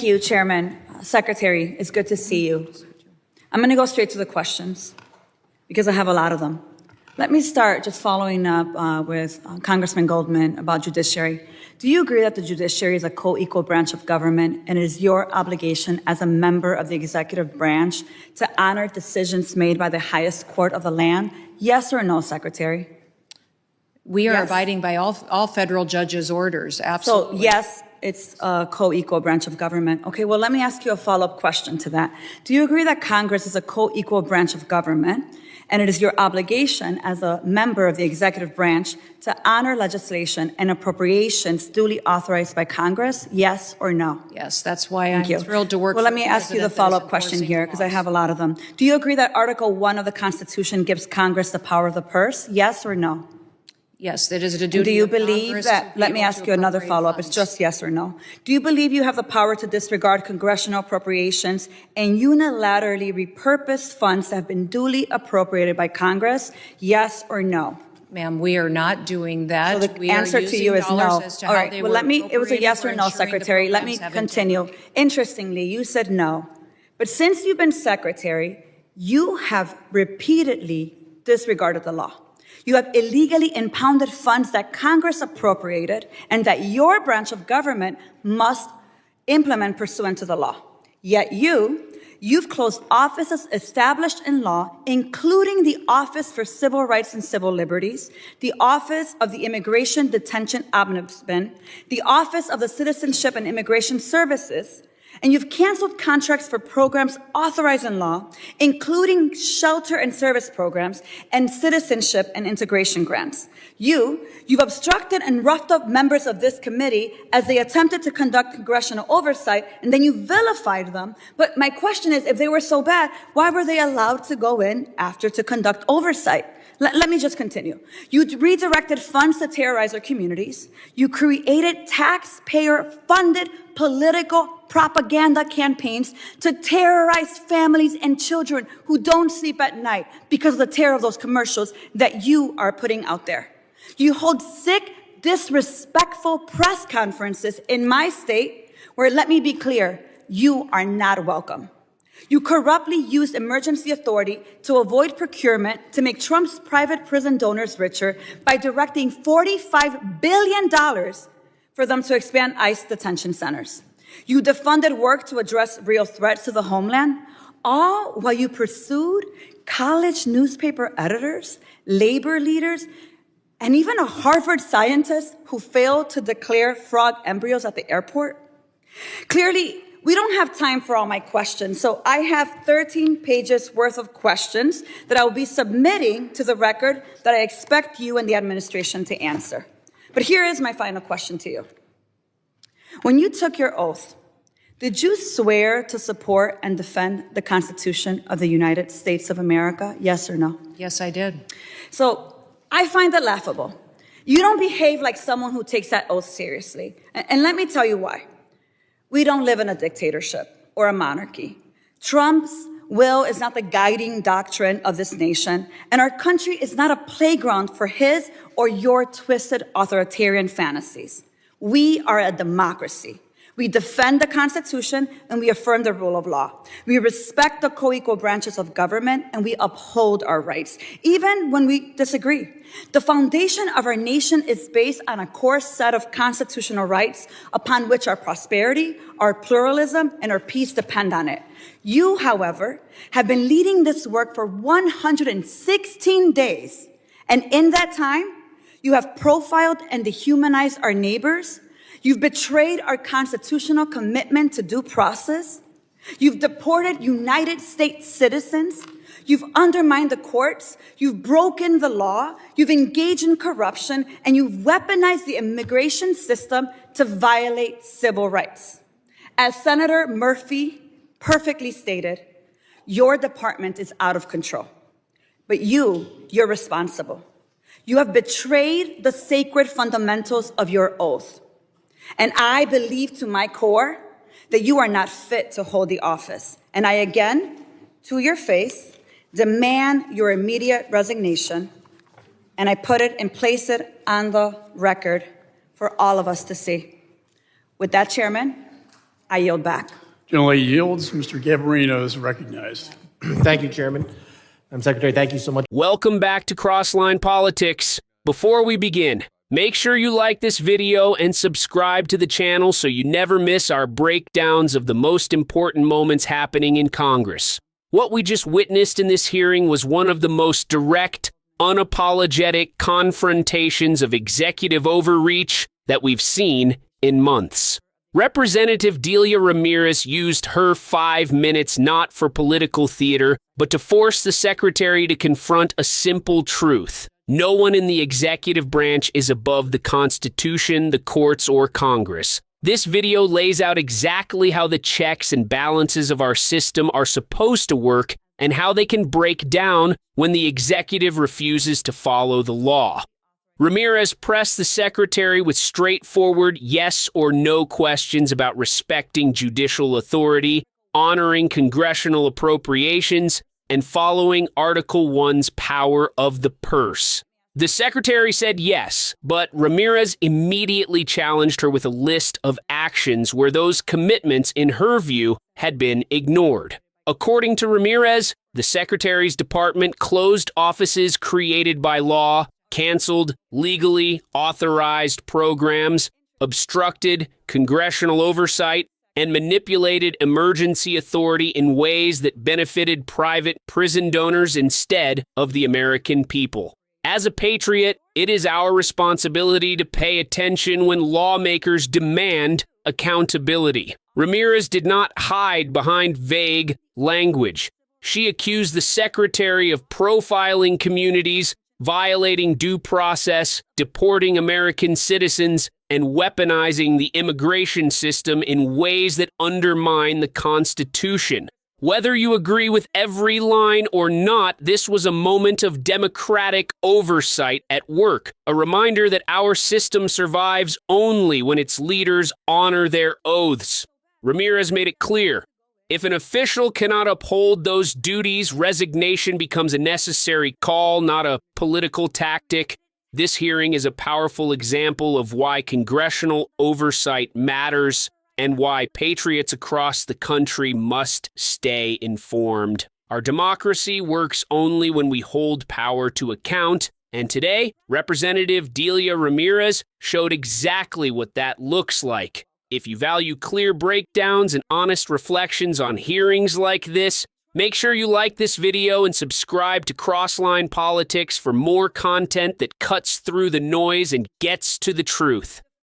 Thank you, Chairman. Secretary, it's good to see you. I'm going to go straight to the questions because I have a lot of them. Let me start just following up with Congressman Goldman about judiciary. Do you agree that the judiciary is a co-equal branch of government and it is your obligation as a member of the executive branch to honor decisions made by the highest court of the land? Yes or no, Secretary? We are Yes. abiding by all federal judges' orders, absolutely. So, yes, it's a co-equal branch of government. Okay, well, let me ask you a follow-up question to that. Do you agree that Congress is a co-equal branch of government and it is your obligation as a member of the executive branch to honor legislation and appropriations duly authorized by Congress? Yes or no? Yes, that's why I'm Thank you. thrilled to work. Well, for let me the ask you the president that is follow-up question enforcing here the because I laws. have a lot of them. Do you agree that Article 1 of the Constitution gives Congress the power of the purse? Yes or no? Yes, it is a And duty do you of believe Congress that, to be let me able ask to you another appropriate follow-up, it's funds. just yes or no. Do you believe you have the power to disregard congressional appropriations and unilaterally repurpose funds that have been duly appropriated by Congress? Yes or no? Ma'am, we are not doing that. So the We are answer to using you is dollars no. as to All how right, they well, were it was a appropriated yes for or no, ensuring the Secretary. Let me programs have continue. integrity. Interestingly, you said no. But since you've been Secretary, you have repeatedly disregarded the law. You have illegally impounded funds that Congress appropriated and that your branch of government must implement pursuant to the law. Yet you've closed offices established in law, including the Office for Civil Rights and Civil Liberties, the Office of the Immigration Detention Ombudsman, the Office of the Citizenship and Immigration Services, and you've canceled contracts for programs authorized in law, including shelter and service programs and citizenship and integration grants. You've obstructed and roughed up members of this committee as they attempted to conduct congressional oversight, and then you vilified them. But my question is, if they were so bad, why were they allowed to go in after to conduct oversight? Let me just continue. You redirected funds to terrorize our communities. You created taxpayer-funded political propaganda campaigns to terrorize families and children who don't sleep at night because of the terror of those commercials that you are putting out there. You hold sick, disrespectful press conferences in my state where, let me be clear, you are not welcome. You corruptly used emergency authority to avoid procurement to make Trump's private prison donors richer by directing $45 billion for them to expand ICE detention centers. You defunded work to address real threats to the homeland, all while you pursued college newspaper editors, labor leaders, and even a Harvard scientist who failed to declare frog embryos at the airport. Clearly, we don't have time for all my questions, so I have 13 pages worth of questions that I will be submitting to the record that I expect you and the administration to answer. But here is my final question to you. When you took your oath, did you swear to support and defend the Constitution of the United States of America? Yes or no? Yes, I did. So I find it laughable. You don't behave like someone who takes that oath seriously. And let me tell you why. We don't live in a dictatorship or a monarchy. Trump's will is not the guiding doctrine of this nation, and our country is not a playground for his or your twisted authoritarian fantasies. We are a democracy. We defend the Constitution and we affirm the rule of law. We respect the co-equal branches of government and we uphold our rights, even when we disagree. The foundation of our nation is based on a core set of constitutional rights upon which our prosperity, our pluralism, and our peace depend on it. You, however, have been leading this work for 116 days. And in that time, you have profiled and dehumanized our neighbors. You've betrayed our constitutional commitment to due process. You've deported United States citizens. You've undermined the courts. You've broken the law. You've engaged in corruption, and you've weaponized the immigration system to violate civil rights. As Senator Murphy perfectly stated, your department is out of control. But you're responsible. You have betrayed the sacred fundamentals of your oath. And I believe to my core that you are not fit to hold the office. And I again, to your face, demand your immediate resignation. And I put it and place it on the record for all of us to see. With that, Chairman, I yield back. Generally yields. Mr. Gabarino is recognized. Thank you, Chairman. Secretary, thank you so much. Welcome back to Crossline Politics. Before we begin, make sure you like this video and subscribe to the channel so you never miss our breakdowns of the most important moments happening in Congress. What we just witnessed in this hearing was one of the most direct, unapologetic confrontations of executive overreach that we've seen in months. Representative Delia Ramirez used her 5 minutes not for political theater, but to force the secretary to confront a simple truth. No one in the executive branch is above the Constitution, the courts, or Congress. This video lays out exactly how the checks and balances of our system are supposed to work and how they can break down when the executive refuses to follow the law. Ramirez pressed the secretary with straightforward yes or no questions about respecting judicial authority, honoring congressional appropriations, and following Article 1's power of the purse. The secretary said yes, but Ramirez immediately challenged her with a list of actions where those commitments, in her view, had been ignored. According to Ramirez, the secretary's department closed offices created by law, canceled legally authorized programs, obstructed congressional oversight, and manipulated emergency authority in ways that benefited private prison donors instead of the American people. As a patriot, it is our responsibility to pay attention when lawmakers demand accountability. Ramirez did not hide behind vague language. She accused the secretary of profiling communities, violating due process, deporting American citizens, and weaponizing the immigration system in ways that undermine the Constitution. Whether you agree with every line or not, this was a moment of democratic oversight at work, a reminder that our system survives only when its leaders honor their oaths. Ramirez made it clear, if an official cannot uphold those duties, resignation becomes a necessary call, not a political tactic. This hearing is a powerful example of why congressional oversight matters and why patriots across the country must stay informed. Our democracy works only when we hold power to account, and today, Representative Delia Ramirez showed exactly what that looks like. If you value clear breakdowns and honest reflections on hearings like this, make sure you like this video and subscribe to Crossline Politics for more content that cuts through the noise and gets to the truth.